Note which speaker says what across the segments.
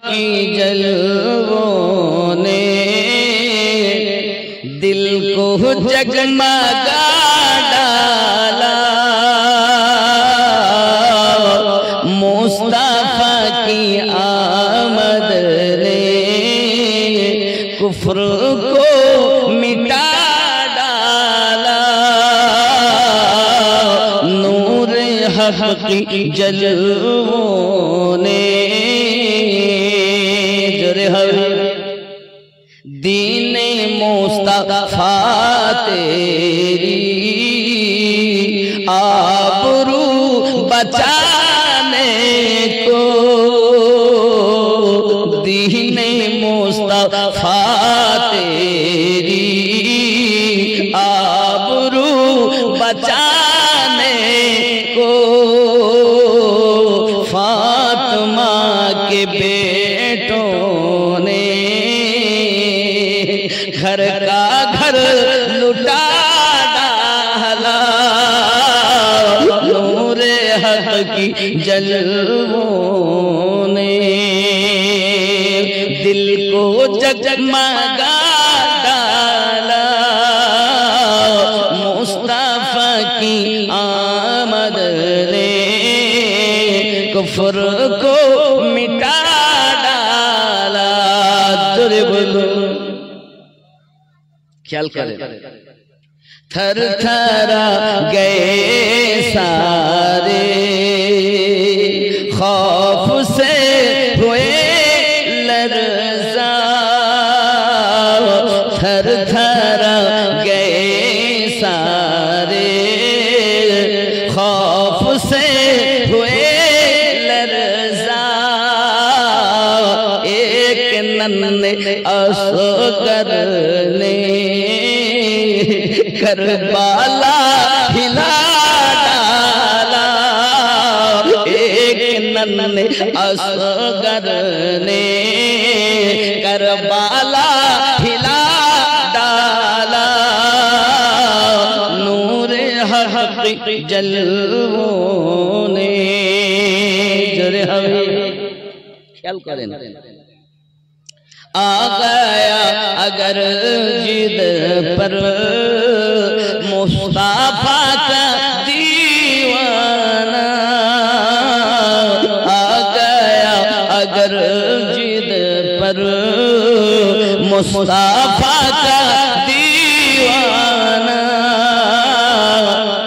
Speaker 1: की जलवों ने दिल को जगमगा डाला। मुस्तफा की आमद ने कुफ्र को मिटा डाला। नूर हक की जलवों ने दीने मुस्तफा तेरी आबरू बचाने को, दीने मुस्तफा तेरी आबरू बचाने को, फातिमा के बेटों ने घर का घर लुटा डाला। नूर हक की जलवों ने दिल को जगमगा डाला। मुस्तफा की आमद ने कुफ्र को मिटा डाला। जोरे बोलो, ख्याल करें। थर थरा गए सारे खौफ से हुए लरज़ा। थर थरा गए सारे खौफ से हुए लरज़ा। एक नन्हे असगर ने करबला हिला डाला। एक नन्हे असगर ने करबला हिला डाला। नूर हक जलवों ने जरे हमें ख्याल करें। आ गया अगर जिद पर मुस्तफा का दीवाना। आ गया अगर जिद पर मुस्तफा का दीवाना।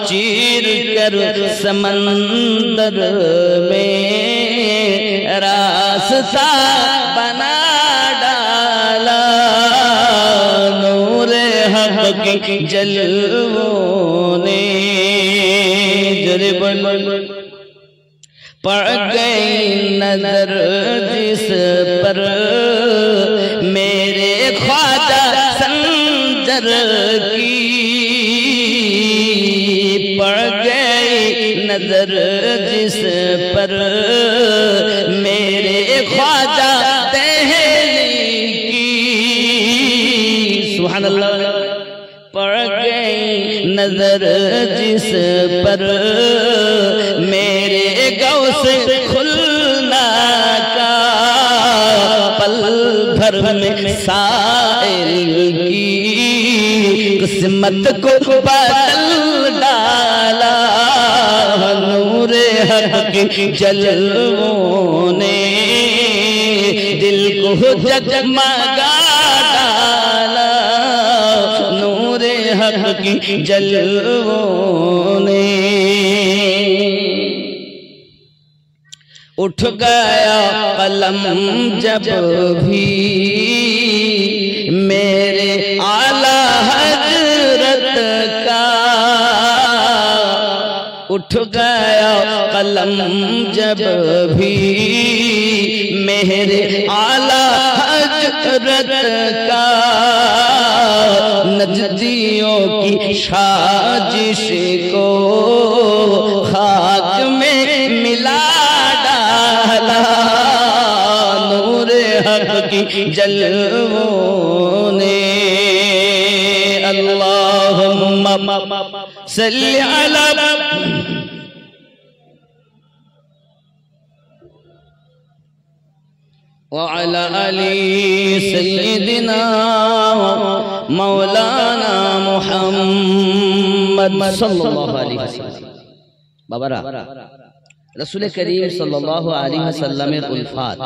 Speaker 1: चीर कर समंदर में रास्ता बना डाला। नूर हक की जलवों ने जरे बल पड़ गई नजर जिस पर मेरे ख्वाजा संजर की। पड़ गई नजर जिस पर मेरे ख्वाजा दहली की। सुभान अल्लाह। पड़ गई नजर जिस पर मेरे गौस खुलना का। पल भर में साइल की किस्मत को बदल डाला। नूर हक की जलवों ने दिल को जगमगा डाला। नूर हक की जलवों ने उठ गया कलम जब भी मेरे आला हजरत का। उठ गया कलम जब भी मेरे आला हजरत का। नजदियों की साजिश को खाक में मिला डाला। नूर हक की जलवों ने अल्लाहुम्मा सल्ली अला وعلى آله سيدنا مولانا محمد sallallahu alaihi wasallam। বাবারা, রাসূল করিম সাল্লাল্লাহু আলাইহি ওয়াসাল্লামের উলফাত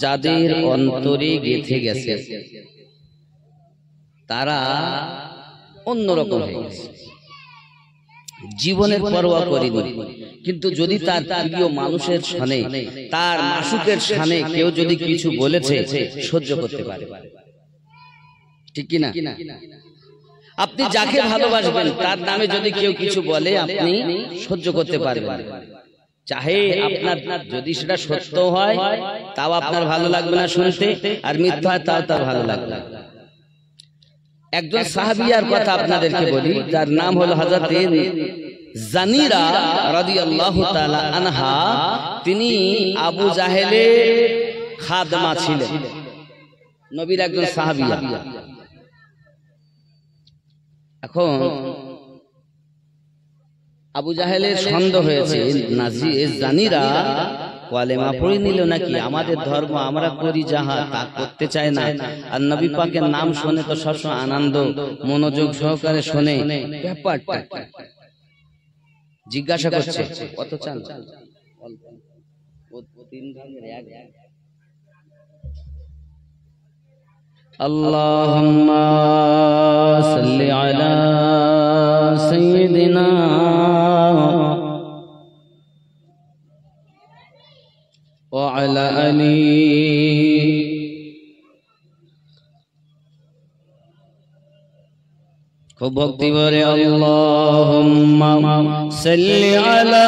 Speaker 1: যাদের অন্তরে গেঁথে গেছে তারা অন্যরকম হয়ে গেছে, জীবনের পরোয়া করেনি। কিন্তু যদি তার প্রিয় মানুষের সামনে, তার মাসুকের সামনে কেউ যদি কিছু বলেছে সহ্য করতে পারে, ঠিক কি না? আপনি যাকে ভালোবাসবেন তার নামে যদি কেউ কিছু বলে আপনি সহ্য করতে পারবেন, চাহে আপনার যদি সেটা সত্য হয় তাও আপনার ভালো লাগবে না শুনতে, আর মিথ্যা হয় তাও তার ভালো লাগবে না। একজন সাহাবিয়ার কথা আপনাদেরকে বলি, যার নাম হলো হযরত জানিরা রাদিয়াল্লাহু তাআলা আনহা। তিনি আবু জাহেলের খাদমা ছিলেন, নবীর একজন সাহাবিয়া। এখন আবু জাহেলের সন্দেহ হয়েছে জানিরা কালেমা পড়ে নিল নাকি, আমাদের ধর্ম আমরা করি যাহা তা করতে চায় না, আর নবী পাকের নাম শুনে তো সবসময় আনন্দ মনোযোগ সহকারে শুনে। ব্যাপারটা জিজ্ঞাসা করছে, কত চান? আল্লাহুম্মা সাল্লি আলা সাইয়্যিদিনা ওয়া আলা আলি খুব ভক্তি ভরে আল্লাহুম্মা সাল্লি আলা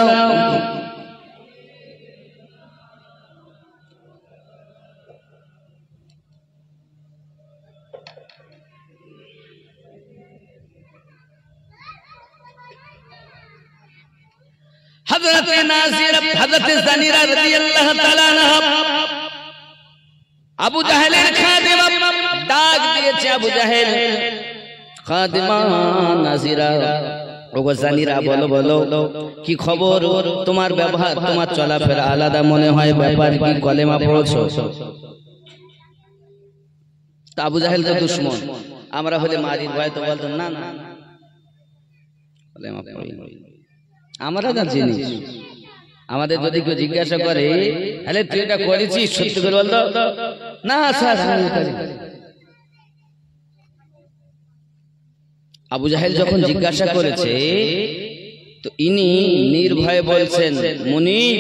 Speaker 1: হযরত জানিরা রাদিয়াল্লাহু তাআলা আনহা আবু জাহেলের খাদেমা, ডাক দিয়েছে আবু জাহেল, খাদেমা নাজিরা, ওগো জানিরা বলো বলো কি খবর, তোমার ব্যবহার তোমার চলাফেরা আলাদা মনে হয়, ব্যাপার কি, কলেমা পড়ছো? তা আবু জাহেল তো দুশমন, আমরা হলে মারির ভয় তো বলতাম না না কলেমা পড়ি, আমরা না চিনি। আমাদের যদি কেউ জিজ্ঞাসা করে আরে তুই এটা করেছিস সত্যি করে বল, না স্যার। আবু জাহেল যখন জিজ্ঞাসা করেছে তো ইনি নির্ভয়ে বলছেন, মুনিব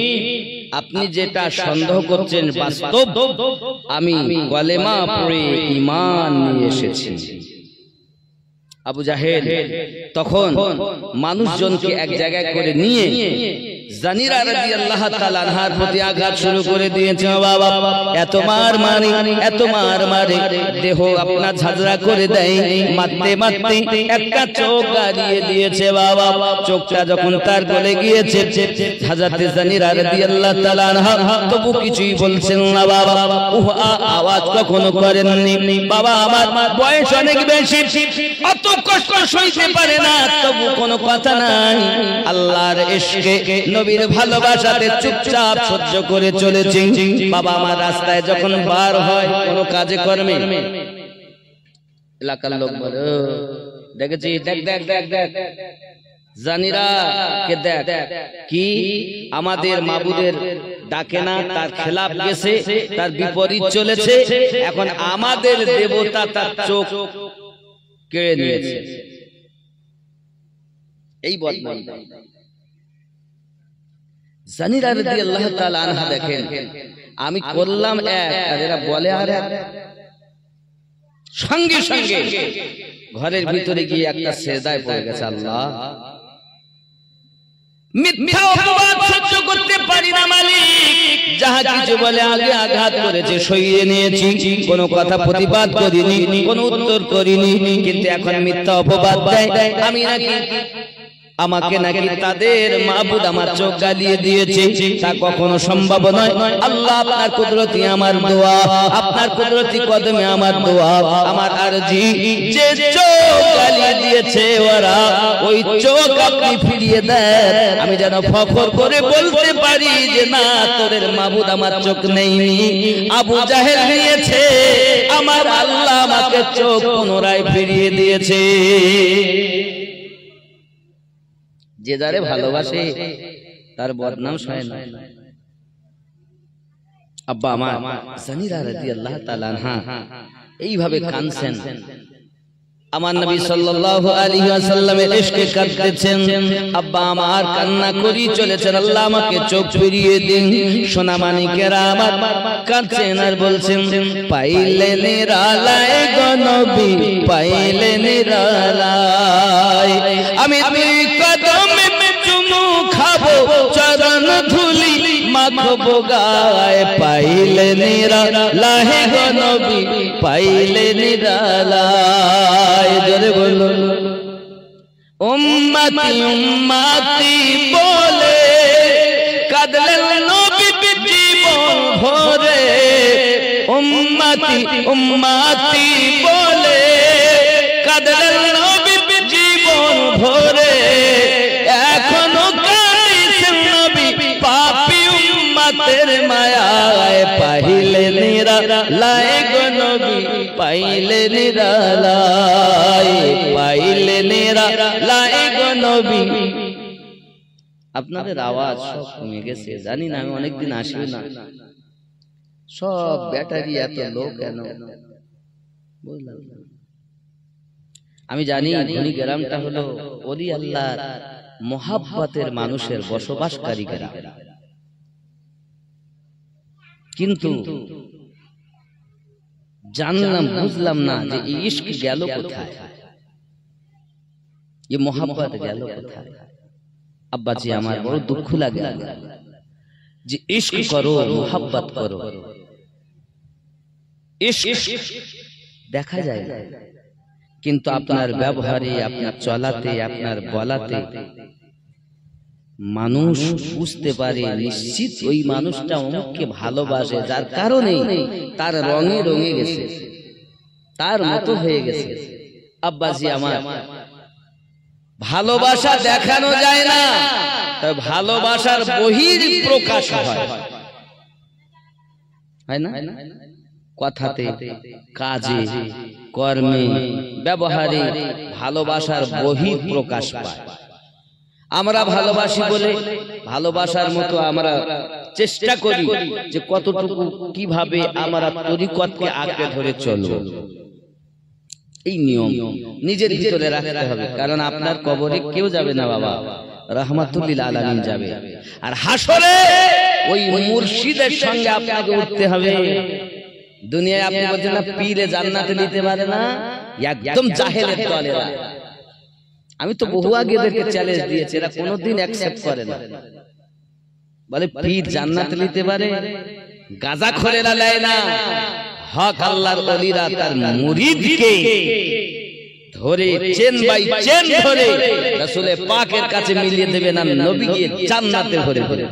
Speaker 1: আপনি যেটা সন্দেহ করছেন বাস্তব, আমি কালেমা পড়ে ঈমান নিয়ে এসেছি। আবু জাহেল তখন মানুষজনকে এক জায়গায় করে নিয়ে জানিরা রাদিয়াল্লাহু তাআলা আনহার প্রতি আঘাত শুরু করে দিয়েছে। বাবা এত মার মারে, এত মার মারে, দেহ আপনার ঝাঁঝরা করে দেয়, মারতে মারতে একটা চোখ গাড়িয়ে দিয়েছে। বাবা চোখটা যখন তার গলে গিয়েছে, হযরত জানিরা রাদিয়াল্লাহু তাআলা আনহা তবু কিছুই বলছেন না। বাবা আওয়াজ কখনো করেননি। বাবা আমার বয়স অনেক বেশি, অত কষ্ট সইতে পারে না, তবু কোনো কথা নাই। আল্লাহর ইশকে নবীর ভালোবাসাতে চুপচাপ সহ্য করে চলেছে। বাবা আমার রাস্তায় যখন বার হয় কোনো কাজে কর্মে, এলাকার লোক বলে দেখেছি, দেখ দেখ দেখ দেখ জানিরা কে দেখ, কি আমাদের মাবুদের ডাকে না, তার খেলাফ গেছে, তার বিপরীত চলেছে, এখন আমাদের দেবতা তার চোখ কেড়ে নিয়েছে। এই বদনাম জানিরা রাদিয়াল্লাহু তাআলা আনহা দেখেন, আমি করলাম এক আর এরা বলে আর এক। সঙ্গে সঙ্গে ঘরের ভিতরে গিয়ে একটা সেজদায় পড়ে গেছে। আল্লাহ মিথ্যা অপবাদ সহ্য করতে পারি না মালিক, যাহা কিছু বলে আগে আঘাত করেছে সইয়ে নিয়েছি, কোনো কথা প্রতিবাদ করিনি, কোনো উত্তর করিনি, কিন্তু এখন মিথ্যা অপবাদ দেয় আমি নাকি আমাকে নাকি তাদের মাবুদ আমার চোখ জ্বালিয়ে দিয়েছে, তা কখনো সম্ভব নয়। আল্লাহ আপনার কুদরতি আমার দোয়া, আপনার কুদরতি কদমে আমার দোয়া, আমার আরজি, যে চোখ জ্বালিয়ে দিয়েছে ওরা, ওই চোখ আপনি ফিরিয়ে দেন, আমি যেন ফখর করে বলতে পারি যে না, তোদের মাবুদ আমার চোখ নেইনি, আবু জাহেল নিয়েছে, আমার আল্লাহ আমাকে চোখ পুনরায় ফিরিয়ে দিয়েছে। যে যারে ভালোবাসে তার বদনাম সয় না। আব্বা আমার জানিরা রাদিয়াল্লাহু তাআলা আনহা এইভাবে কাঁদছেন, আমার নবী সাল্লাল্লাহু আলাইহি ওয়াসাল্লামের ইশকে কাঁদতেছেন। আব্বা আমার কান্না করি চলেছেন, আল্লাহ আমাকে চোখ ফিরিয়ে দিন। সোনা মানিকেরা আমার কাঁদছেন আর বলছেন, পাইলে নিরালায় গো নবী, পাইলে নিরালায়, আমি দুই কদমে চুমু খাবো, চরণ ধুলি মাখবো গায়, পাইলে নিরালায় গো নবী, পাইলে নিরালায়। জোরে বলো, উম্মতি উম্মতি বলে কাঁদলেন নবী জীবন ভরে, উম্মতি উম্মতি বলে কাঁদলেন নবী জীবন ভরে, এখনো কাঁদিছেন নবী পাপী উম্মতের মায়ায়, পাইলে নিরালায় গো নবী, পাইলে নিরালায়, পাইলে নিরালায় গো নবী। আপনাদের আওয়াজ সব কমে গেছে, জানি না, আমি অনেকদিন আসি না, সব ব্যাটারি এত লো কেন বুঝলাম। আমি জানি ধনী গ্রামটা হলো ওলি আল্লাহর মোহাব্বতের মানুষের বসবাসকারী গ্রাম, কিন্তু জানলাম বুঝলাম না যে ইশক গেল কোথায়, ये मोहब्बत গেল কোথায়। আব্বাজি আমার বড় দুঃখ লাগে যে ইশক করো, মোহব্বত করো, ইশক দেখা যায় কিন্তু আপনার ব্যবহারে, আপনার চলাতে, আপনার বলাতে মানুষ বুঝতে পারে নিশ্চিত ওই মানুষটা অমুককে ভালোবাসে, যার কারণে তার রঙে রঙে গেছে, তার মতো হয়ে গেছে। আব্বাজি আমার ভালোবাসা দেখানো যায় না, তবে ভালোবাসার বহির প্রকাশ হয় না, কথাতে, কাজে, কর্মে, ব্যবহারে ভালোবাসার বহির প্রকাশ পায়। আমরা ভালোবাসি বলে ভালোবাসার মতো আমরা চেষ্টা করি যে কতটুকু কিভাবে আমরা তরিকতকে আঁকড়ে ধরে চলব। এই নিয়ম নিজের ভিতরে রাখতে হবে, কারণ আপনার কবরে কেউ যাবে না বাবা, রাহমাতুল লিল আলামিন যাবে। আর হাসরে ওই মুর্শিদের সঙ্গে আপনাকে উঠতে হবে। দুনিয়ায় আপনি বলছেন না পীরে জান্নাতে নিতে পারে না, একদম জাহেলের দলেরা। আমি তো বহু আগে এদেরকে চ্যালেঞ্জ দিয়েছি, এরা কোনোদিন অ্যাকসেপ্ট করে না। বলে পীর জান্নাতে নিতে পারে, গাঁজাখোরেরা নেয় না। হক আল্লাহর ওলিরা তার মুরিদকে ধরে চেন বাই চেন ধরে রাসূলে পাকের কাছে মিলিয়ে দেবে না, নবীকে জান্নাতে ভরে ভরে।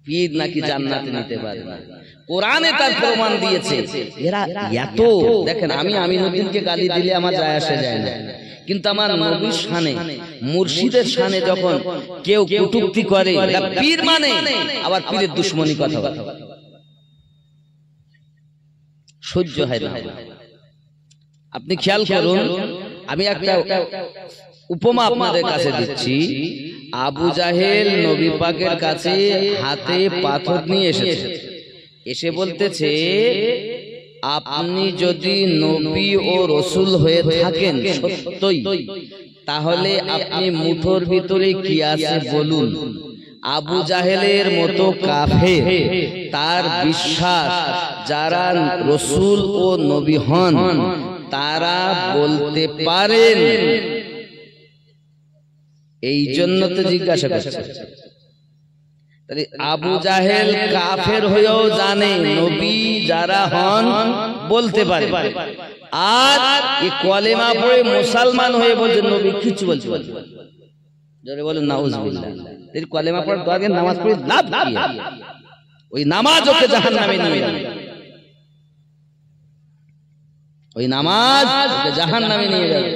Speaker 1: পীর নাকি জান্নাতে নিতে পারে না, কোরআনে তার প্রমাণ দিয়েছে। এরা এত দেখেন, আমি আমিনুদ্দিনকে গালি দিলে আমার যায় আসে যায় না, কিন্তু আমার নবীর শানে, মুর্শিদের শানে যখন কেউ কটূক্তি করে, পীর মানে আবার পীরের দুশ্মনী কথা সহ্য হয় না। আপনি খেয়াল করুন, আমি একটা উপমা আপনাদের কাছে দিচ্ছি। আবু জাহেল নবী পাকের কাছে হাতে পাথর নিয়ে এসেছে, এসে বলতেছে আপনি যদি নবী ও রসুল হয়ে থাকেন সত্যই, তাহলে আপনি মুঠোর ভিতরে কি আছে বলুন। আবু জাহেলের মতো কাফের, তার বিশ্বাস যারা রসুল ও নবী হন তারা বলতে পারেন। এই জন্য তো জিজ্ঞাসা করছে, আবু জাহেল কাফের হয়েও জানে নবী যারা হন বলতে পারে, আর এই কলেমা পড়ে মুসলমান হয়ে বলছে নবী কিছু বলছে, জোরে বলুন নাউজুবিল্লাহ। এই কলেমা পড়ার দরকার, নামাজ পড়ে লাভ কি? ওই নামাজ ওকে জাহান্নামে নিয়ে যাবে, ওই নামাজ ওকে জাহান্নামে নিয়ে যাবে।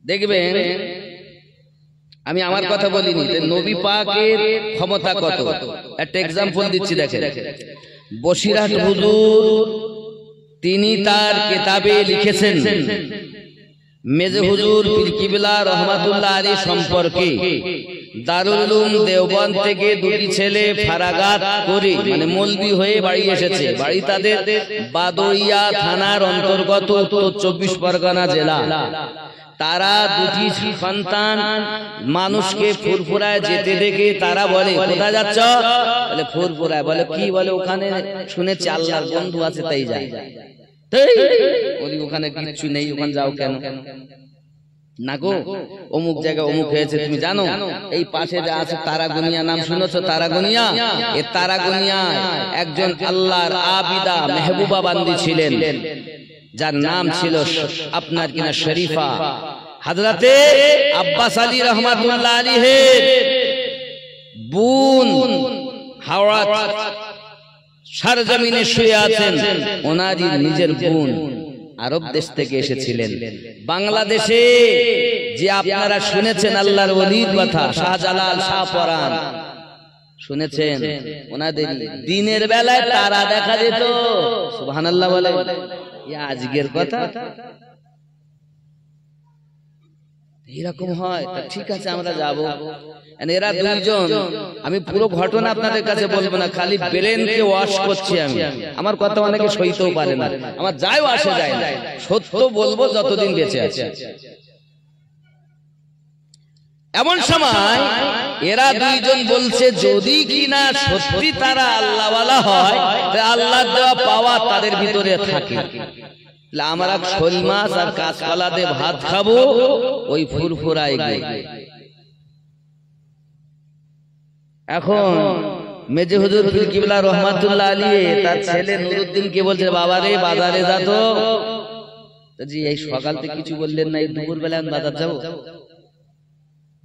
Speaker 1: দেখবেন আমি আমার কথা বলিনি, নবী পাকের ক্ষমতা কত। একটা এক্সাম্পল দিচ্ছি, দেখেন বসিরহাট হুজুর তিনি তার কিতাবে লিখেছেন মেজে হুজুর পীর কিবলা রহমাতুল্লাহ আলাইহি সম্পর্কে দারুল উলুম দেওবন্দ থেকে দুটি ছেলে ফারাগাত করে মানে মৌলভী হয়ে বাড়ি এসেছে। বাড়ি তাদের বাদরিয়া থানার অন্তর্গত উত্তর 24 পরগনা জেলা। তারা দুটি সন্তান মানুষকে ফুরফুরায় যেতে দেখে তারা বলে কোথায় যাচ্ছ? বলে ফুরফুরায়। বলে কি? বলে ওখানে শুনেছি আল্লাহর বন্ধু আছে তাই যাই। বলি ওখানে কিচ্ছু নেই, ওখানে যাও কেন? না গো অমুক জায়গায় অমুক হয়েছে তুমি জানো? এই পাশে যা আছে তারাগনিয়া, নাম শুনেছো তারাগনিয়া? এ তারাগনিয়ায় একজন আল্লাহর আবিদা মেহবুবা বান্দি ছিলেন, যার নাম ছিল আপনার কিনা শরীফা। হযরতে আব্বাস আলী রহমাতুল্লাহ আলাইহির বোন হাওড়া সরজমিনে শুয়ে আছেন। ওনারই নিজের বোন আরব দেশ থেকে এসেছিলেন বাংলাদেশে। যে আপনারা শুনেছেন আল্লাহর ওলির কথা, শাহজালাল, শাহপরান শুনেছেন, ওনাদের দিনের বেলায় তারা দেখা যেত। সুবহানাল্লাহ বলে আজকের কথা এরকম হয়। ঠিক আছে আমরা যাব। এরা দুইজন, আমি পুরো ঘটনা আপনাদের কাছে বলবো না, খালি ব্রেনকে ওয়াশ করছি আমি। আমার কথা অনেকে সইতেও পারে না, আমার যায়ও আসে যায় না, সত্য বলবো যতদিন বেঁচে আছে। এমন সময় এরা দুইজন বলছে যদি কিনা সত্যি তারা আল্লাহওয়ালা হয়, আল্লাহ দেওয়া পাওয়া তাদের ভিতরে থাকে, আমরা শোল মাছ আর কাঁচকলা দিয়ে ভাত খাবো ওই ফুরফুরায় গিয়ে। এখন মেজে হুজুর পীর কিবলা রহমাতুল্লাহ আলাইহি তার ছেলে নুরুদ্দিনকে বলছে বাবা রে বাজারে যা তো। জি এই সকাল থেকে কিছু বললেন না, এই দুপুর বেলা আমি বাজার যাবো?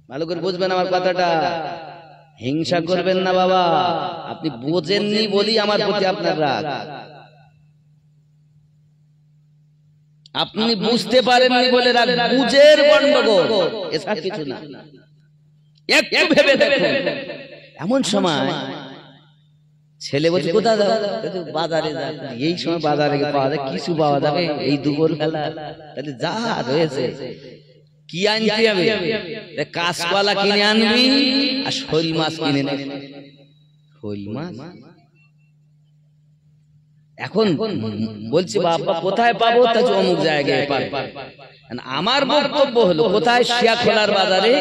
Speaker 1: ভালো করে বুঝবেন আমার কথাটা, হিংসা করবেন না বাবা। আপনি বোঝেননি বলি আমার প্রতি আপনার রাগ, আপনি বুঝতে পারেননি বলে রাগ। বুঝের গন্ডগোল, এসব কিছু না। একটু ভেবে দেখুন। এমন সময় ছেলে বলছে কোথায় যাও? বাজারে যা। এই সময় বাজারে পাওয়া যায় কিছু, পাওয়া যাবে এই দুপুর বেলা? তাহলে যা রয়েছে কি আনতে হবে? কাঁচকলা কিনে আনবি আর শোল মাছ কিনে নে। শোল মাছ এখন বলছি বাবা কোথায় পাবো? তা অমুক জায়গায় পাবো। আমার বক্তব্য হলো কোথায়? শিয়াখোলার বাজারে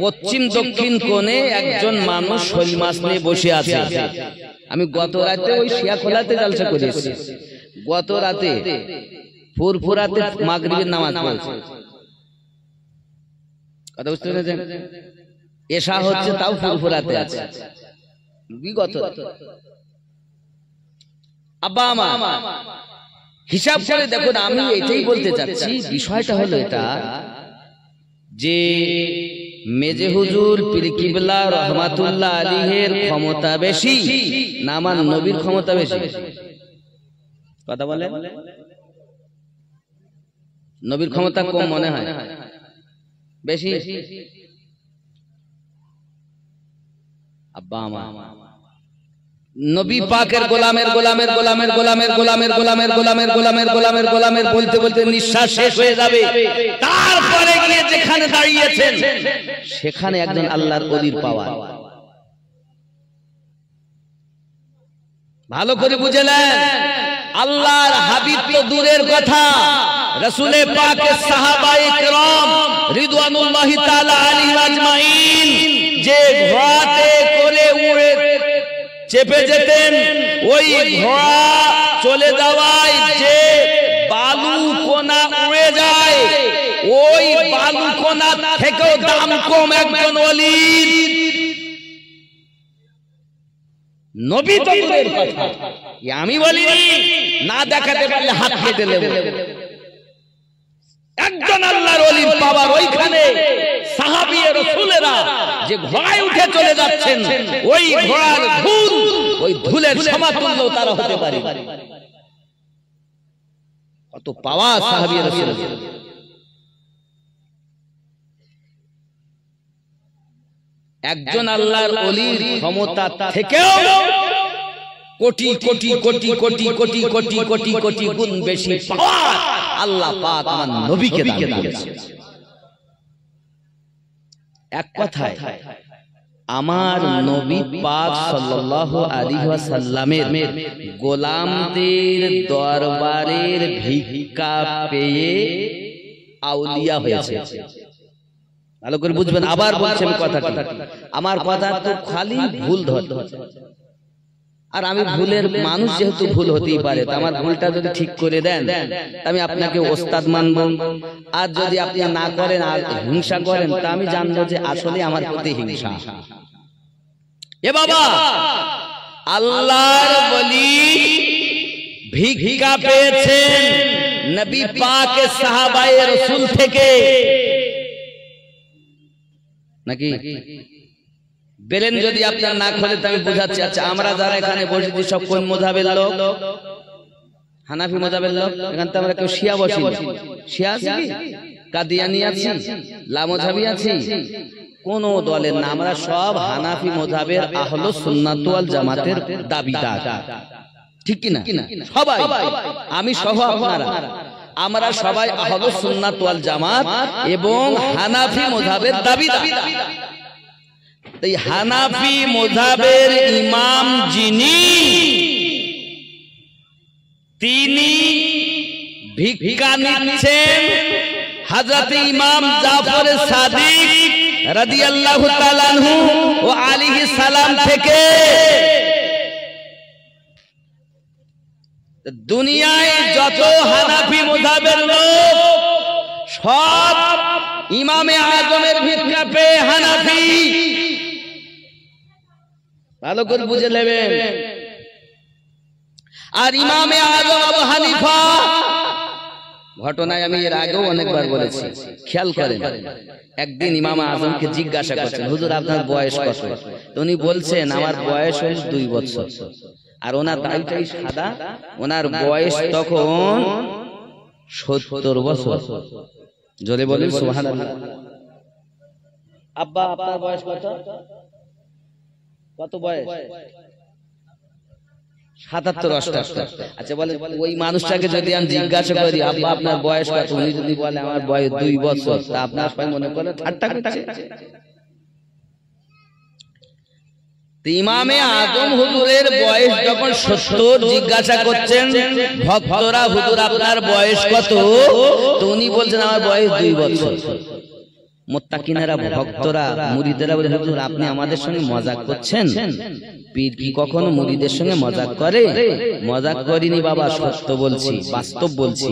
Speaker 1: পশ্চিম দক্ষিণ কোণে একজন মানুষ শোল মাছ নিয়ে বসে আছে। আমি গত রাতে ওই শিয়াখোলাতে জলসা করেছি। গত রাতে ফুরফুরাতে মাগরিবের নামাজ পড়েছি। কথা বুঝতে পেরেছেন? এশা হচ্ছে তাও ফুরফুরাতে আছে বিগত। আব্বা আমার হিসাব করে দেখুন, আমি এটাই বলতে চাচ্ছি, বিষয়টা হলো এটা যে মেজে হুজুর পীর কিবলা রহমাতুল্লাহ আলাইহির ক্ষমতা বেশি না আমার নবীর ক্ষমতা বেশি? কথা বলে নবীর ক্ষমতা কম মনে হয় বেশি? আব্বা আমার নবী পাকের গোলামের গোলামের গোলামের গোলামের গোলামের গোলামের গোলামের গোলামের গোলামের গোলামের বলতে বলতে নিঃশ্বাস শেষ হয়ে যাবে। তারপরে গিয়ে যেখানে দাঁড়িয়েছেন সেখানে একজন আল্লাহর ওলির পাওয়ার। ভালো করে বুঝে নেন, আল্লাহর হাবিব তো দূরের কথা, রাসূলে পাকের সাহাবায়ে কিরাম রিদওয়ানুল্লাহি তাআলা আলাইহিম আজমাইন যে ঘোড়াতে করে উড়ে চেপে যেতেন, ওই ঘোড়া চলে যাওয়ায় যে বালু কোনা উড়ে যায়, ওই বালু কোনা থেকেও দাম কম একজন ওলির। নবী তো দূরের কথা, আমি বলিনি, না দেখাতে পারলে হাত কেটে নেব। একজন আল্লাহর ওলির পাওয়ার ওইখানে সাহাবী রাসূলেরা যে ঘোড়ায় উঠে চলে যাচ্ছেন, ওই ঘোড়ার ধুল ওই ধুলের সমাতুল্য তারা হতে পারে। কত পাওয়ার সাহাবী রাসূলের। একজন আল্লাহর ওলির ক্ষমতা থেকেও কোটি কোটি কোটি কোটি কোটি কোটি কোটি কোটি গুণ বেশি পাওয়ার আল্লাহ পাক আমার নবীকে দান করেছেন। এক কথায় আমার নবী পাক সাল্লাল্লাহু আলাইহি ওয়াসাল্লামের গোলামদের দরবারের ভিক্ষা পেয়ে আউলিয়া হয়েছে। ভালো করে বুঝবেন, আবার বলছি আমি কথাটা, আমার কথা তো খালি ভুল ধরতে, আর আমি ভুলের মানুষ, যেহেতু ভুল হতেই পারে, তো আমার ভুলটা যদি ঠিক করে দেন আমি আপনাকে ওস্তাদ মানব, আর যদি আপনি না করেন আর হিংসা করেন তা আমি জানবো যে আসলে আমার প্রতি হিংসা। এ বাবা, আল্লাহর ওলি ভিক্ষা পেয়েছেন নবী পাকের সাহাবায়ে রাসূল থেকে নাকি? বেলেন যদি আপনার না খোলে তো আমি বুঝাচ্ছি। আচ্ছা, আমরা যারা এখানে বসেছি সব কোন মাযহাবের লোক? হানাফি মাযহাবের লোক। এখানে তো আমরা কেউ শিয়া বসি, শিয়া আছি কি, কাদিয়ানি আছি, লামাযহাবি আছি, কোন দলের না, আমরা সব হানাফি মাযহাবের আহলুস সুন্নাত ওয়াল জামাতের দাবিদার, ঠিক কি না? সবাই, আমি সহ আপনারা, আমরা সবাই আহলুস সুন্নাত ওয়াল জামাত এবং হানাফি মাযহাবের দাবিদার। এই হানাফি মাযহাবের ইমাম যিনি, তিনি ভিক্ষা নিচ্ছেন হযরত ইমাম জাফর সাদিক রাদিয়াল্লাহু তাআলা আনহু ও আলাইহিস সালাম থেকে। দুনিয়ায় যত হানাফি মাযহাবের লোক সব ইমামে আজমের ভিক্ষা পেয়ে হানাফি। ভালো করে বুঝে নেবেন। আর ইমামে আজম আবু হানিফা, ঘটনায় আমি এর আগেও অনেকবার বলেছি, খেয়াল করেন। একদিন ইমাম আজমকে জিজ্ঞাসা করছেন, হুজুর আপনার বয়স কত? তো উনি বলছেন আমার বয়স হলো 2 বছর। আর ওনার দাড়িটাই সাদা, ওনার বয়স তখন 70 বছর। জোরে বলেন সুবহানাল্লাহ। আব্বা আপনার বয়স কত? কত বয়স? 77 78। আচ্ছা বলেন, ওই মানুষটাকে যদি আমি জিজ্ঞাসা করি আব্বা আপনার বয়স কত, উনি যদি বলে আমার বয়স 2 বছর, তা আপনার সবাই মনে করে ঠাট্টা করছে। ইমামে আজম হুজুরের বয়স যখন 70, জিজ্ঞাসা করছেন ভক্তরা, হুজুর আপনার বয়স কত? তো উনি বলছেন আমার বয়স 2 বছর। মুত্তাকিনেরা, ভক্তরা, মুরিদেরা বলে, হুজুর আপনি আমাদের সঙ্গে মজাক করছেন? পীর কি কখনো মুরিদের সঙ্গে মজাক করে? মজাক করিনি বাবা, সত্য বলছি, বাস্তব বলছি।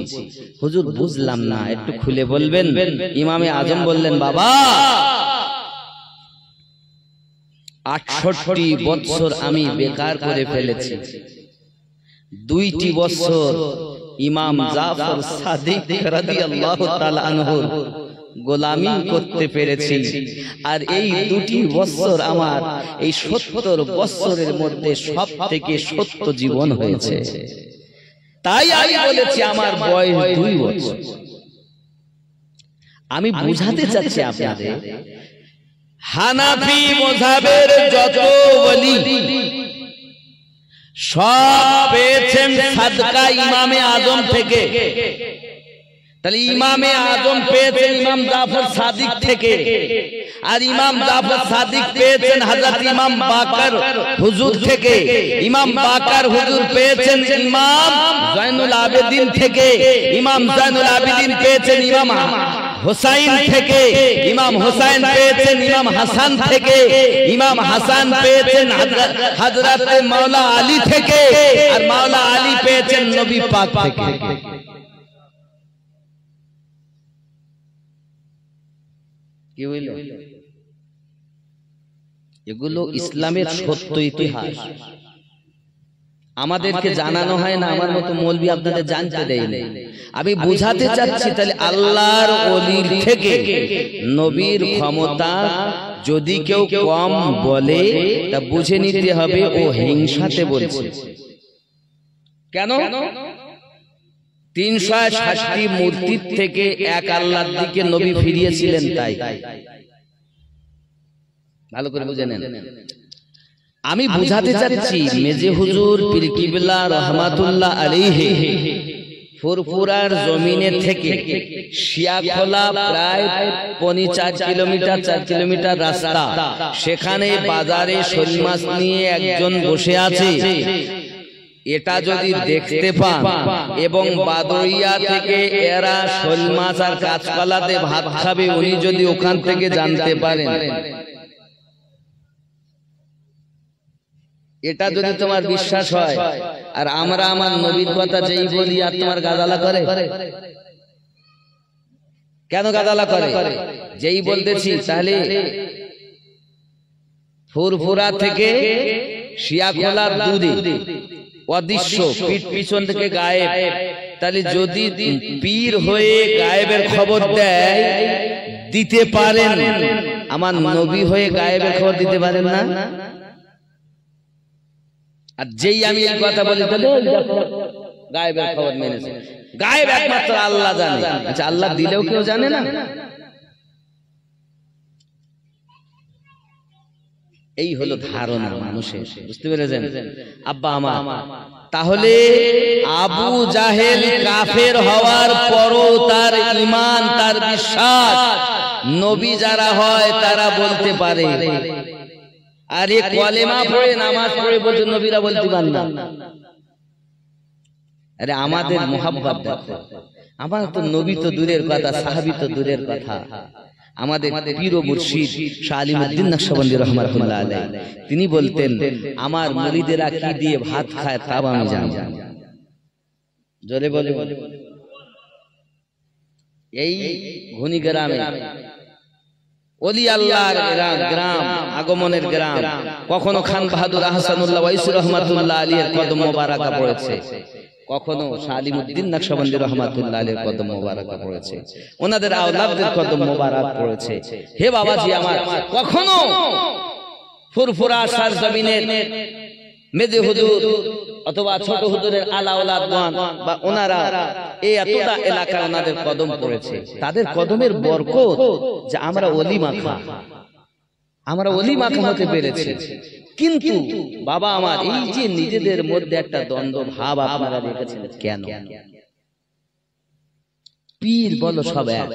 Speaker 1: হুজুর বুঝলাম না, একটু খুলে বলবেন। ইমামে আজম বললেন, বাবা 68 বছর আমি বেকার করে ফেলেছি। 2টি বছর ইমাম জাফর সাদিক রাদিয়াল্লাহু তাআলা আনহু গোলামি করতে পেরেছি। আর এই 2টি বছর আমার এই 70 বছরের মধ্যে সব থেকে সত্য জীবন হয়েছে। তাই আমি বলেছি আমার বয়স 2 বছর। আমি বুঝাতে চাচ্ছি আপনাদের, হানাফি মাযহাবের যত ওলি সব পেয়েছেন সাদকা ইমামে আজম থেকে। তাহলে ইমামে আজম পেয়েছেন ইমাম জাফর সাদিক থেকে, আর ইমাম জাফর সাদিক পেয়েছেন হযরত ইমাম বাকর হুজুর থেকে। ইমাম বাকর হুজুর পেয়েছেন ইমাম জয়নুল আবেদিন থেকে। ইমাম জয়নুল আবেদিন পেয়েছেন ইমাম হুসাইন থেকে। ইমাম হুসাইন পেয়েছেন ইমাম হাসান থেকে। ইমাম হাসান পেয়েছেন হযরত মাওলা আলী থেকে। আর মাওলা আলী পেয়েছেন নবী পাক থেকে। কি হইল? এগুলো ইসলামের সত্য ইতিহাস। আমাদেরকে জানানো হয় না, আমার মতো মৌলবি আপনাদের জানতে দেয়নি। আমি বুঝাতে চাচ্ছি তাহলে আল্লাহর ওলির থেকে নবীর ক্ষমতা যদি কেউ কম বলে তা বুঝে নিতে হবে ও হিংসাতে বলছে। কেন? 360টি মূর্তির থেকে এক আল্লাহর দিকে নবী ফিরিয়েছিলেন, তাই ভালো করে বুঝে নেন। আমি বুঝাতে চাচ্ছি মেজে হুজুর পীর কিবলা রহমাতুল্লাহ আলাইহি ফুরফুরার জমিনের থেকে শিয়াখোলা প্রায় 4 কিলোমিটার 4 কিলোমিটার রাস্তা, সেখানে বাজারে শোল মাছ নিয়ে একজন বসে আছে। এটা যদি দেখতে পান এবং বাদরিয়া থেকে এরা শোল মাছ আর কাঁচকলাতে ভাত খাবে, উনি যদি ওখান থেকে জানতে পারেন, এটা যদি তোমার বিশ্বাস হয়, আর আমরা আমার নবীর কথা যেই বলি আর তোমার গাদালা করে, কেন গাদালা করে? যেই বলতেছি তাহলে ফুরফুরা থেকে শিয়াখোলার দূরে অদৃশ্য, পিঠ পিছন থেকে গায়েব, তাহলে যদি পীর হয়ে গায়েবের খবর দেয় দিতে পারেন, আমার নবী হয়ে গায়েবের খবর দিতে পারেন না? আর যেই আমি এই কথা বলি তাহলে গায়েবের খবর মেনেছে। গায়েব একমাত্র আল্লাহ জানে। আচ্ছা, আল্লাহ দিলেও কেউ জানে না? এই হলো ধারণা মানুষের, বুঝতে পেরেছেন আব্বা আমার? তাহলে আবু জাহেল কাফের হওয়ার পরও তার ঈমান, তার বিশ্বাস, নবী যারা হয় তারা বলতে পারে। আর এই কলেমা পড়ে নামাজ পড়ে বলতে নবীরা বলতে পারেন না। আরে আমাদের মোহাব্বত দেখো, আমার তো নবী তো দূরের কথা, সাহাবী তো দূরের কথা, আমাদের পীর ও মুর্শিদ শাহ আলিমউদ্দিন নকশবন্দি রাহমাতুল্লাহ আলাইহি তিনি বলতেন, আমার মুরিদেরা কি দিয়ে ভাত খায় তা আমি জানি। জোরে বলে, এই ঘুনি গ্রামে ওলি আল্লাহর গ্রাম, আগমনের গ্রাম, কখনো খান বাহাদুর আহসানুল্লাহ ওয়াইসি রহমাতুল্লাহ আলাইহির কদম মোবারকা পড়েছে, কখনো শাহ আলিমউদ্দিন নকশবন্দি রাহমাতুল্লাহ আলাইহির কদম মোবারকা পড়েছে, ওনাদের আওলাদদের কদম মোবারক পড়েছে। হে বাবাজি আমার, কখনো ফুরফুরা সরজমিনের মেজে হুজুর অথবা ছোট হুজুরের আলা আওলাদগণ বা ওনারা এই এতটা এলাকা ওনাদের কদম পড়েছে, তাদের কদমের বরকত যে আমরা ওলি মাখা, আমরা ওলি মাখা হতে পেরেছি। কিন্তু বাবা আমার, এই যে নিজেদের মধ্যে একটা দ্বন্দ্ব ভাব আপনারা দেখেছেন কেন? পীর বলো সব এক।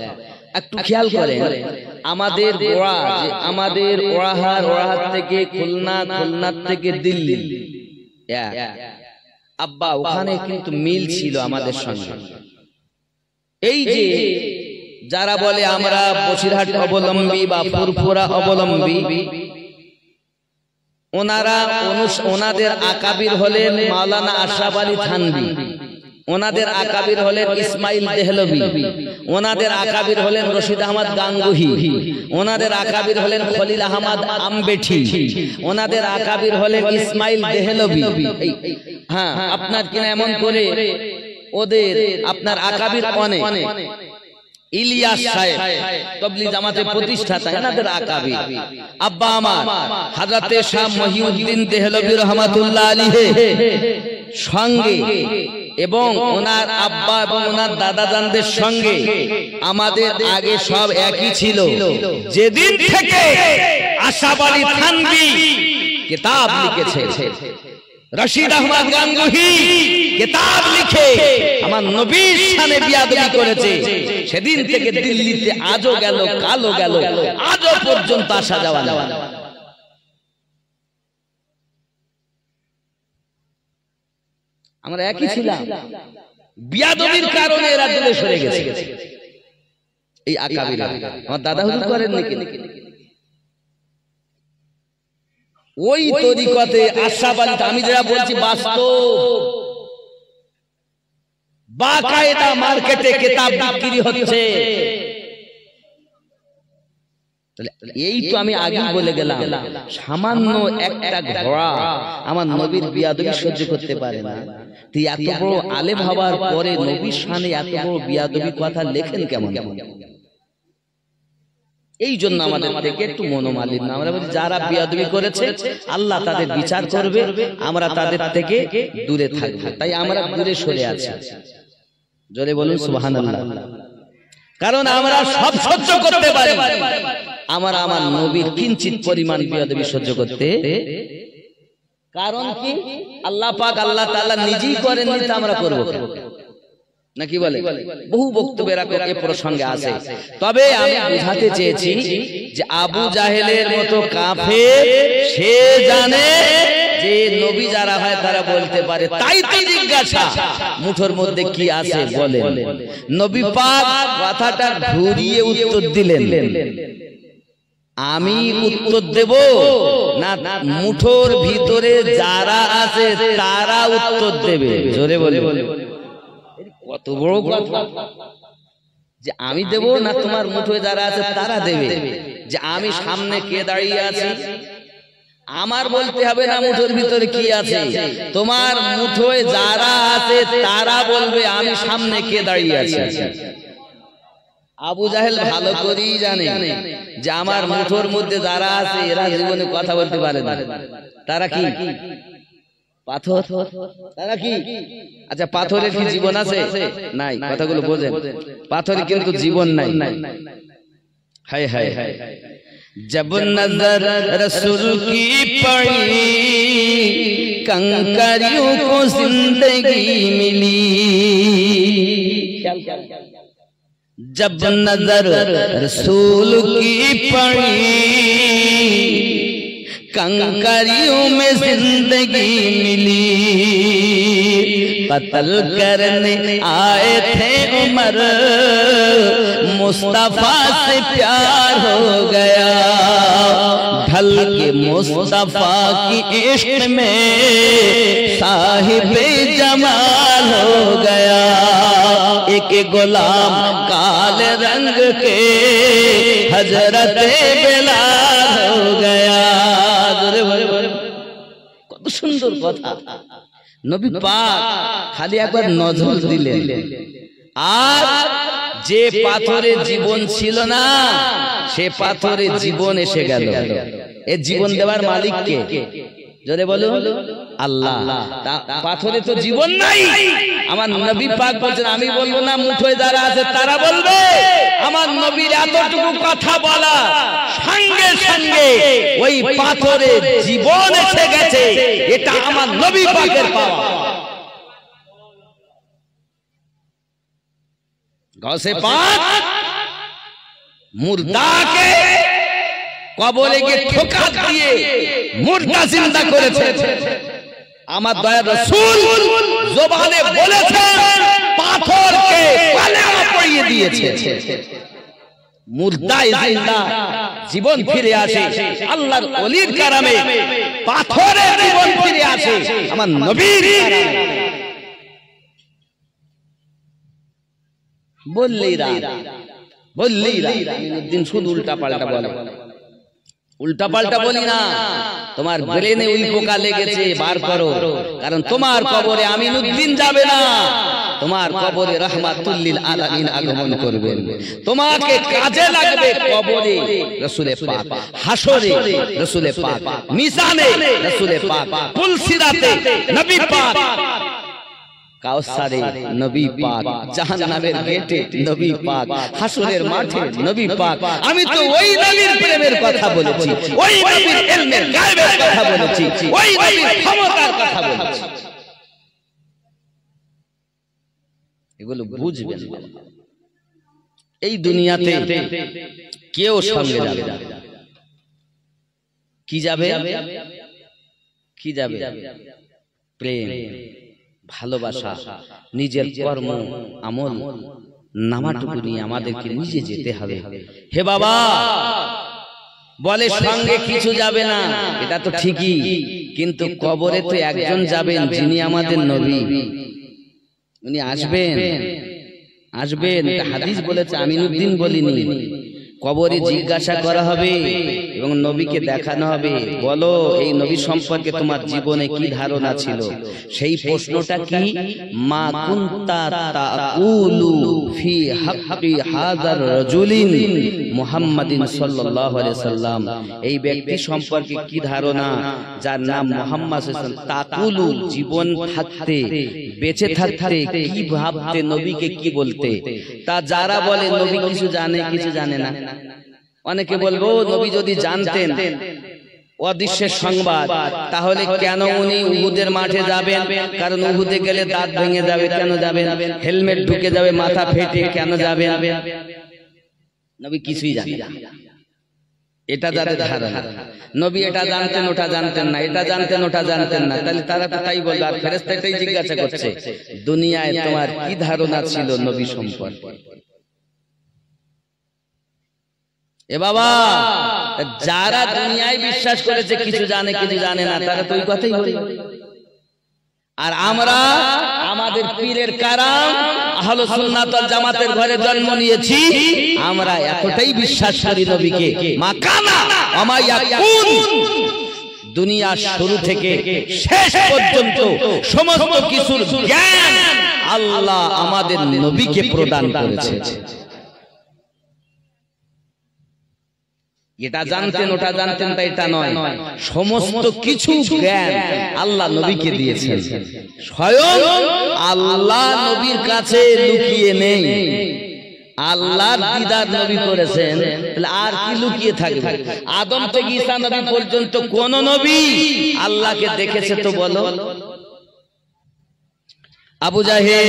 Speaker 1: একটু খেয়াল করেন, আমাদের গোড়া, যে আমাদের ওড়াহার থেকে খুলনা, খুলনার থেকে দিল্লি, আব্বা ওখানে কিন্তু মিল ছিল আমাদের সঙ্গে। এই যে যারা বলে আমরা বসিরহাট অবলম্বী বা ফুরফুরা অবলম্বী, ওনাদের আকাবির হলেন মাওলানা আশরাফ আলী থানভী, ওনাদের আকাবির হলেন ইসমাইল দেহলভী, ওনাদের আকাবির হলেন রশিদ আহমদ গাঙ্গুহি, ওনাদের আকাবির হলেন খলিল আহমদ আমবেঠি, ওনাদের আকাবির হলেন ইসমাইল দেহলভী। হ্যাঁ, আপনার কিনা এমন করে ওদের আপনার আকাবির অনেক, ইলিয়াস সাহেব তাবলীগ জামাতের প্রতিষ্ঠাতা, এনাদের আকাবির। আব্বা আমার হযরতে শাহ মহিউদ্দিন দেহলভী রাহমাতুল্লাহ আলাইহি সঙ্গে এবং ওনার আব্বা এবং ওনার দাদাজানদের সঙ্গে আমাদের আগে সব একই ছিল। যেদিন থেকে আশরাফ আলী থানভী কিতাব লিখেছে, রশিদ আহমদ গাঙ্গুহি কিতাব লিখে আমার নবীর শানে বিয়াদবি করেছে, সেদিন থেকে দিল্লিতে আজও গেল, কালো গেল, আজও পর্যন্ত আসা যাওয়া না। আমরা একই ছিলাম, বিয়াদবির কারণে এরা দূরে সরে গেছে। এই আকাবিরা আমার দাদা হুজুর করেন নাকি? ওই তরিকতে আশরাফ আলী, আমি যারা বলছি বাস্তব, বাকায়দা মার্কেটে কিতাব বিক্রি হচ্ছে। এই তো আমি আগেই বলে গেলাম, সামান্য একটা ঘোড়া আমার নবীর বিয়াদবি সহ্য করতে পারে না, তুই এত বড় আলেম হওয়ার পরে নবীর শানে এত বড় বিয়াদবি কথা লেখেন কেমন? এই জন্য আমাদের থেকে একটু মনোমালিন্য। আমরা বলি যারা বিয়াদবি করেছে আল্লাহ তাদের বিচার করবে, আমরা তাদের থেকে দূরে থাকবো, তাই আমরা দূরে সরে আছি। জোরে বলুন সুবহানাল্লাহ। কারণ আমরা সব সহ্য করতে পারি, আমরা আমার নবীর কিঞ্চিত পরিমাণ বিয়াদবি সহ্য করতে। কারণ কি? আল্লাহ পাক আল্লাহ তাআলা নিজেই করেননি, তা আমরা করবো নাকি বলে? বহু বক্তব্যের এ প্রসঙ্গে আছে। তবে আমি বুঝাতে চেয়েছি যে আবু জাহেলের মতো কাফের সে জানে যে নবী যারা হয় তারা বলতে পারে, তাই তো জিজ্ঞাসা মুঠোর মধ্যে কি আছে বলেন। নবী পাক কথাটা ঘুরিয়ে উত্তর দিলেন, আমি উত্তর দেব না মুঠোর ভিতরে যারা আছে তারা উত্তর দেবে? জোরে বলে কত বড় কথা যে আমি দেব না তোমার মুঠোয় যারা আছে তারা দেবে? যে আমি সামনে কে দাঁড়িয়ে আছি আমার বলতে হবে না মুঠোর ভিতরে কি আছে, তোমার মুঠোয় যারা আছে তারা বলবে আমি সামনে কে দাঁড়িয়ে আছি। আবু জাহেল ভালো করেই জানে যে আমার মুঠোর মধ্যে যারা আছে এরা জীবনে কথা বলতে পারে না। তারা কি পাথর? তারা কি? আচ্ছা, পাথরের কি জীবন আছে? নাই। কথাগুলো বোঝেন, পাথরে কিন্তু জীবন নাই। হায় হায় হায়। जब नजर रसूल की पड़ी कंकरियों को जिंदगी मिली, जब नजर रसूल की पड़ी कंकरियों में जिंदगी मिली, कत्ल करने आए थे उमर मुस्तफा से प्यार हो गया, ढल के मुस्तफा की इश्क में साहिबे जमाल हो गया, एक गुलाम काले रंग के हजरत बिलाल हो गया। কত সুন্দর কথা। নবী পাক খালি একবার নজর দিলেন, আর যে পাথরে জীবন ছিল না সে পাথরে জীবন এসে গেল। এ জীবন দেওয়ার মালিক কে? জোরে বলো আল্লাহ। পাথরে তো জীবন নাই। আমার নবী পাক বলছেন আমি বলবো না, মুঠোয় যারা আছে তারা বলবে। আমার নবীর এতটুকু কথা বলা সঙ্গে সঙ্গে ওই পাথরে জীবন এসে গেছে, এটা আমার নবী পাকের পাওয়া। গৌসে পাক মুর্দাকে কবরে গিয়ে ঠোকা দিয়ে মুর্দা জিন্দা করেছে। আমার দয়ার রাসূল জবানে বলেছেন পাথরকে কলেমা পড়িয়ে দিয়েছে। মুর্দায় জিন্দা জীবন ফিরে আসে আল্লাহর ওলির কারামে, পাথরে জীবন ফিরে আসে আমার নবীর কারামে। বললেই দিন শুধু উল্টা পাল্টা বলে। উল্টা পাল্টা বলি না, তোমার ব্রেনে ওই পোকা লেগেছে, বার করো। কারণ তোমার কবরে আমিনুদ্দিন যাবে না, তোমার কবরে রাহমাতুল লিল আলামিন আগমন করবেন। তোমাকে কাজে লাগবে কবরে রাসূলে পাক, হাসরে রাসূলে পাক, মিজানে রাসূলে পাক, পুলসিরাতে নবী পাক, কাউসারে নবী পাক, জাহান্নামের গেটে নবী পাক, হাসরের মাঠে নবী পাক। আমি তো ওই নবীর প্রেমের কথা বলেছি, ওই নবীর ইলমের গায়বের কথা বলেছি, ওই নবীর ক্ষমতার কথা বলেছি। এগুলো বুঝবেন। এই দুনিয়াতে কেউ সঙ্গে যাবে না। কি যাবে? কি যাবে? প্রেম, ভালোবাসা, নিজের কর্ম আমল নামাটুকু নিয়ে আমাদেরকে নিজে যেতে হবে। হে বাবা বলে সঙ্গে কিছু যাবে না, এটা তো ঠিকই, কিন্তু কবরে তো একজন যাবেন যিনি আমাদের নবী। উনি আসবেন, আসবেন। হাদিস বলেছে, আমিনুদ্দিন বলিনি। কবরে জিজ্ঞাসা করা হবে এবং নবীকে দেখানো হবে, বলো এই নবী সম্পর্কে তোমার জীবনে কি ধারণা ছিল। সেই প্রশ্নটা কি, মা কুনতা তাকুলু ফি হাক্কি হাযার রাজুলিন মুহাম্মাদিন সাল্লাল্লাহু আলাইহি সাল্লাম, এই ব্যক্তি সম্পর্কে কি ধারণা যার নাম মুহাম্মদ সাল্লাল্লাহু আলাইহি সাল্লাম। তাকুলু জীবন থাকতে, বেঁচে থাকতে কি ভাবতে, নবীকে কি বলতে। তা যারা বলে নবী কিছু জানে কিছু জানে না, অনেকে বলবো নবী যদি জানতেন অদৃশ্যের সংবাদ তাহলে কেন উনি উহুদের মাঠে যাবেন, কারণ উহুদে গেলে দাঁত ভেঙে যাবে, কেন যাবেন? হেলমেট ঢুকে যাবে, মাথা ফেটে, কেন যাবেন? নবী কিছুই জানেন না, এটা যাদের ধারণা। নবী এটা জানতেন ওটা জানতেন না, এটা জানতেন ওটা জানতেন না, তাহলে তারা তো তাই বলবে। আর ফেরেশতা এটাই জিজ্ঞাসা করছে, দুনিয়ায় তোমার কি ধারণা ছিল নবী সম্পর্কে? এ বাবা, যারা দুনিয়ায় বিশ্বাস করেছে কিছু জানে কিছু জানে না, তারা তো ওই কথাই বলে। আর আমরা আমাদের পীরের কারাম আহলে সুন্নাত ওয়াল জামাতের ঘরে জন্ম নিয়েছি, আমরা এতটাই বিশ্বাস করি নবীকে, মাকানা আমা ইয়াকুন, দুনিয়ার শুরু থেকে শেষ পর্যন্ত সমস্ত কিছুর জ্ঞান আল্লাহ আমাদের নবীকে প্রদান করেছে। এটা জানতেন ওটা জানতেন তা এটা নয়, সমস্ত কিছু জ্ঞান আল্লাহ নবীকে দিয়েছেন। স্বয়ং আল্লাহ নবীর কাছে লুকিয়ে নেই, আল্লাহর দিদার নবী করেছেন, তাহলে আর কি লুকিয়ে থাকবে? আদম থেকে ঈসা নবী পর্যন্ত কোন নবী আল্লাহকে দেখেছে তো বলো? আবু জাহেল,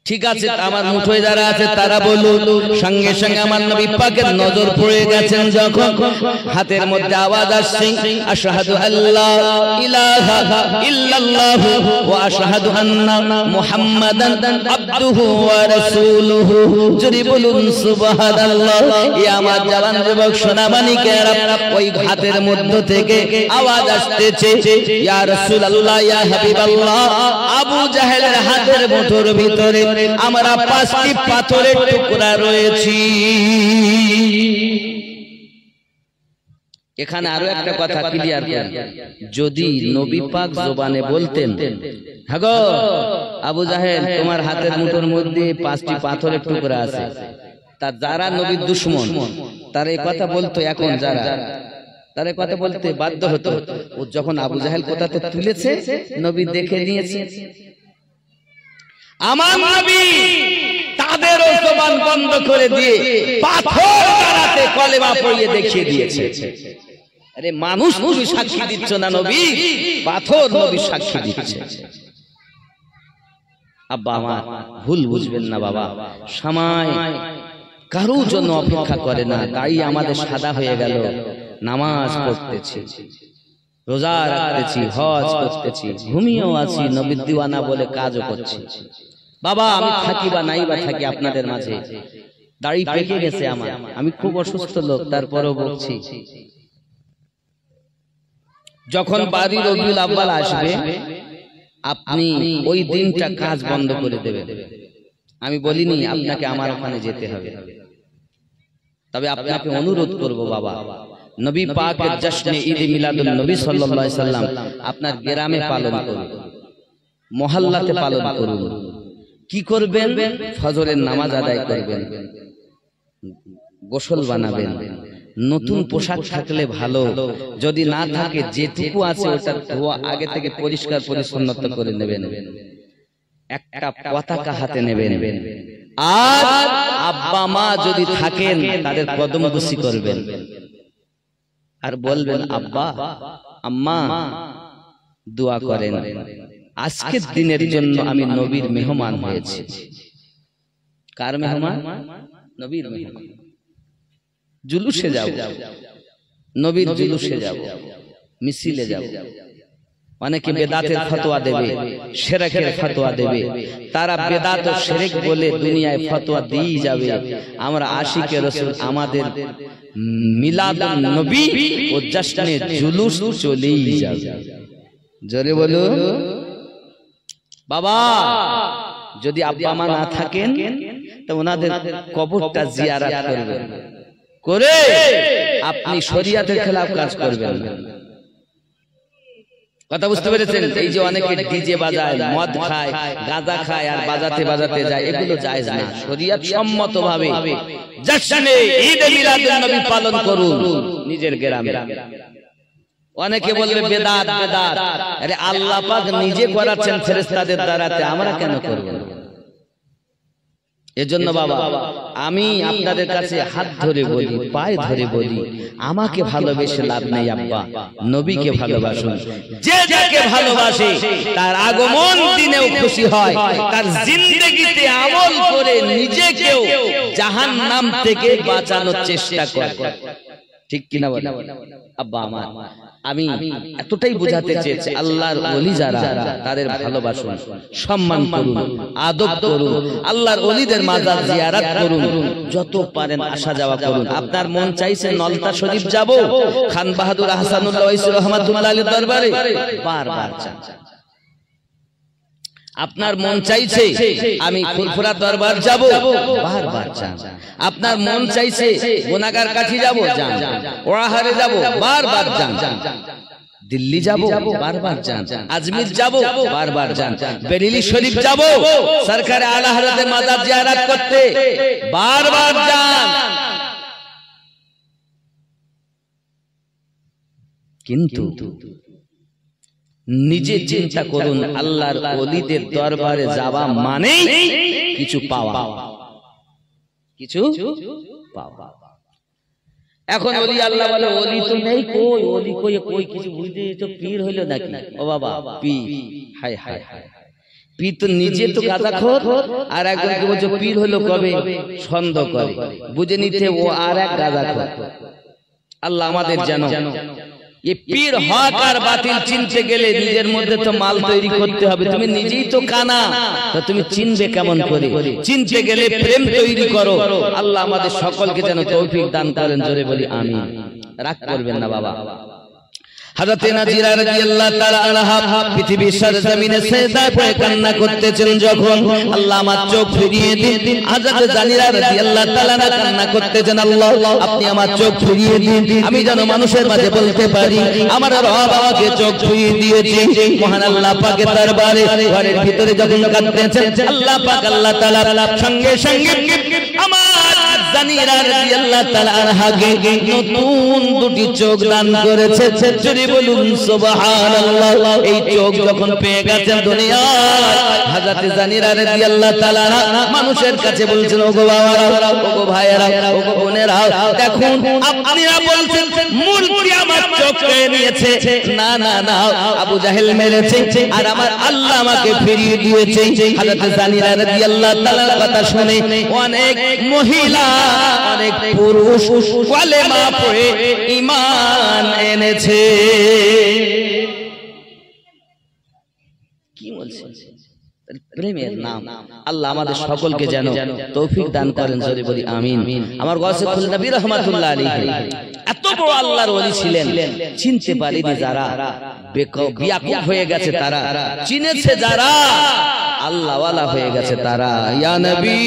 Speaker 1: ঠিক আছে, আমার মুঠোয় যারা আছে তারা বলুন, সঙ্গে সঙ্গে আমার নবী পাকের নজর পড়ে গেছেন যখন হাতের মধ্যে আওয়াজ আসছে, আশহাদু আল্লা ইলাহা ইল্লাল্লাহ ওয়া আশহাদু আন্না মুহাম্মাদান আবদুহু ওয়া রাসূলুহু, জোরে বলুন সুবহানাল্লাহ। এই আমার জওয়ান যুবক সোনামানিকেরা, ওই হাতের মধ্য থেকে আওয়াজ আসতেছে, ইয়া রাসূলুল্লাহ, ইয়া হাবিবাল্লাহ, আবু জাহেলের হাতের মুঠোর ভিতরে আমরা 5টি পাথরের টুকরা রয়েছি। এখানে আরো একটা কথা ক্লিয়ার করি, যদি নবী পাক জবানে বলতেন, হ্যাঁ গো আবু জাহেল, তোমার হাতের মুঠোর মধ্যে 5টি পাথরের টুকরা আছে, তা যারা নবীর দুশমন তারা এই কথা বলতো, এখন যারা তারা কথা বলতে বাধ্য হতো। ও যখন আবু জাহেল কথাতে তুলেছে, নবী দেখে নিয়েছে, আমার নবী তাদেরও জবান বন্ধ করে দিয়ে পাথর দ্বারাতে কলেমা পড়িয়ে দেখিয়ে দিয়েছে। আরে মানুষ তুমি সাক্ষী দিচ্ছ না, নবী পাথর নবী সাক্ষী দিচ্ছে। আব্বা আমার ভুল বুঝবেন না বাবা, সময় কারোর জন্য অপেক্ষা করে না, তাই আমাদের সাদা হয়ে গেল। নামাজ পড়তেছি, রোজা রাখতেছি, হজ করতেছি, ঘুমিয়েও আছি, নবীর দিওয়ানা বলে কাজও করছি। বাবা আমি থাকি বা নাই বা থাকি আপনাদের মাঝে, দাড়ি পেকে গেছে আমার, আমি খুব অসুস্থ লোক, তারপরেও বলছি, যখন বাড়ি রবিউল আউয়াল আসবে আপনি ওই দিনটা কাজ বন্ধ করে দেবেন। আমি বলিনি আপনাকে আমার ওখানে যেতে হবে, তবে আপনাকে অনুরোধ করব বাবা, নবী পাকের জশ্নে ঈদ মিলাদুন নবী সাল্লাল্লাহু আলাইহি সাল্লাম আপনার গ্রামে পালন করুন, মহল্লাতে পালন করুন। কি করবেন? ফজরের নামাজ আদায় করবেন, গোসল বানাবেন, নতুন পোশাক থাকলে ভালো, যদি না থাকে যেটুকু আছে ওটা ধোয়া আগে থেকে পরিষ্কার পরিচ্ছন্নতা করে নেবেন, একটা পতাকা হাতে নেবেন, আর আব্বা মা যদি থাকেন তাদের কদম বুসি করবেন, আর বলবেন আব্বা আম্মা দোয়া করেন, আজকের দিনের জন্য আমি নবীর মেহমান হয়েছি। কার মেহমান? নবীর মেহমান। জুলুসে যাব, নবীর জুলুসে যাব, মিছিলে যাব। অনেকে বেদাতের ফতোয়া দেবে, শিরকের ফতোয়া দেবে, তারা বেদাত ও শিরক বলে দুনিয়ায় ফতোয়া দিয়ে যাবে। আমরা আশিকে রাসূল আমাদের মিলাদুন নবী ও জশ্নে জুলুস চলেই যাবে। জোরে বলো বাবা, যদি আব্বা মা না থাকেন তো ওনাদের কবরটা জিয়ারত করবেন, করে আপনি শরীয়তের খেলাফ কাজ করবেন না। কথা বুঝতে পেরেছেন? এই যে অনেকে ডিজে বাজায়, মদ খায়, গাঁজা খায় আর বাজাতে বাজাতে যায়, এগুলো জায়েজ না। শরীয়ত সম্মতভাবে জশ্নে ঈদ মিলাদুন নবী পালন করুন নিজের গ্রামে। অনেকে বলবে বেদাত বেদাত, আরে আল্লাহ পাক নিজে করাচ্ছেন ফেরেশতাদের দ্বারাতে, আমরা কেন করব না? এজন্য বাবা আমি আপনাদের কাছে হাত ধরে বলি, পায়ে ধরে বলি, আমাকে ভালোবেসে লাভ নেই আব্বা, নবীকে ভালোবাসুন। যে যাকে ভালোবাসে তার আগমন দিনেও খুশি হয়, তার জিন্দেগিতে আমল করে নিজেকেও জাহান্নাম থেকে বাঁচানোর চেষ্টা করে। ঠিক কিনা বলেন আব্বা আমার? আমি এতটাই বোঝাতে চেয়েছি, আল্লাহর ওলি যারা তাদের ভালোবাসুন, সম্মান করুন, আদব করুন, আল্লাহর ওলিদের মাজার জিয়ারত করুন, যত পারেন আসা যাওয়া করুন। আপনার মন চাইছে নলতা শরীফ যাব, খান বাহাদুর আহসানুল্লাহ ওয়াইসি রহমাতুল্লাহ আলাইহির দরবারে বারবার যান। আপনার মন চাইছে আমি ফুরফুরা দরবার যাব, বারবার যান। আপনার মন চাইছে গুনাহগার কাঠি যাব, যান। ওয়াহারে যাব, বারবার যান। দিল্লি যাব, বারবার যান। আজমির যাব, বারবার যান। বেরেলি শরীফ যাব, সরকারে আলা হযরতের মাজার জিয়ারত করতে, বারবার যান। কিন্তু নিজে চিন্তা করুন, আল্লাহর ওলিদের দরবারে যাওয়া মানে কিছু পাওয়া, কিছু পাওয়া। এখন ওলি আল্লাহ বলে ওলি তো নেই, কই ওলি কই কই কিছু বুঝতে তো পীর হইল নাকি? ও বাবা পীর, হায় হায় হায়, পীর তো নিজে তো গাঁজাখোর, আর একজনকে বলছে পীর হলো কবে? সন্দেহ করে, বুঝে নিতে ও আর এক গাঁজাখোর। আল্লাহ আমাদের যেন ये पीर हक और बातिल चिनते गेले निजेर मध्य तो माल तैरी करते हबे। तुमी निजेई तो काना, तो तुमी चिनबे केमन करे? चिनते गेले प्रेम तैरी करो। आल्लाह आमादेर सकलके जेन तौफिक दान करेन, जोरे बोली आमीन। राग करबेन ना बाबा। हजरत नाजीरा রাদিয়াল্লাহু তাআলা আনহা পৃথিবীর সরজমিনে সেজদায় পড়ে কান্না করতেছেন, যখন আল্লাহ আমার চোখ ফিরিয়ে দিন। হযরত জানিরা রাদিয়াল্লাহু তাআলা কান্না করতেছেন, আল্লাহ আপনি আমার চোখ ফিরিয়ে দিন, আমি যেন মানুষের মাঝে বলতে পারি আমার রব আমাকে চোখ ফিরিয়ে দিয়েছে। মহান আল্লাহ পাকের দরবারে ঘরের ভিতরে যখন কাঁদতেছেন, আল্লাহ পাক আল্লাহ তাআলা সঙ্গে সঙ্গে আমার জানিরা রাদিয়াল্লাহু তাআলা আনহাকে নতুন দুটি চোখ দান করেছে। জোরে বলুন সুবহানাল্লাহ। এই চোখ যখন পেয়ে গেছেন দুনিয়ায়, হযরত জানিরা রাদিয়াল্লাহু তাআলা মানুষের কাছে বলছেন, ওগো বাবারা, ওগো ভাইয়েরা, ওগো বোনেরা, দেখুন আপনারা বলছেন মূর্তি আমার চোখ পেয়ে নিয়েছে। না না না, আবু জাহেল মেরেছে আর আমার আল্লাহ আমাকে ফিরিয়ে দিয়েছে। হযরত জানিরা রাদিয়াল্লাহু তাআলার কথা শুনে অনেক মহিলা, অনেক পুরুষ কালেমা পড়ে ঈমান এনেছে। কি বলছেন? প্রেমের নাম। আল্লাহ আমাদের সকলকে যেন তৌফিক দান করেন, জোরে বলি আমিন। আমার গাউসে কুল নবী রাহমাতুল্লাহ আলাইহি এত বড় আল্লাহর ওলি ছিলেন, চিনতে পারেনি যারা, বিয়াকুব হয়ে গেছে তারা, চিনেছে যারা, আল্লাহ ওয়ালা হয়ে গেছে তারা। ইয়া নবী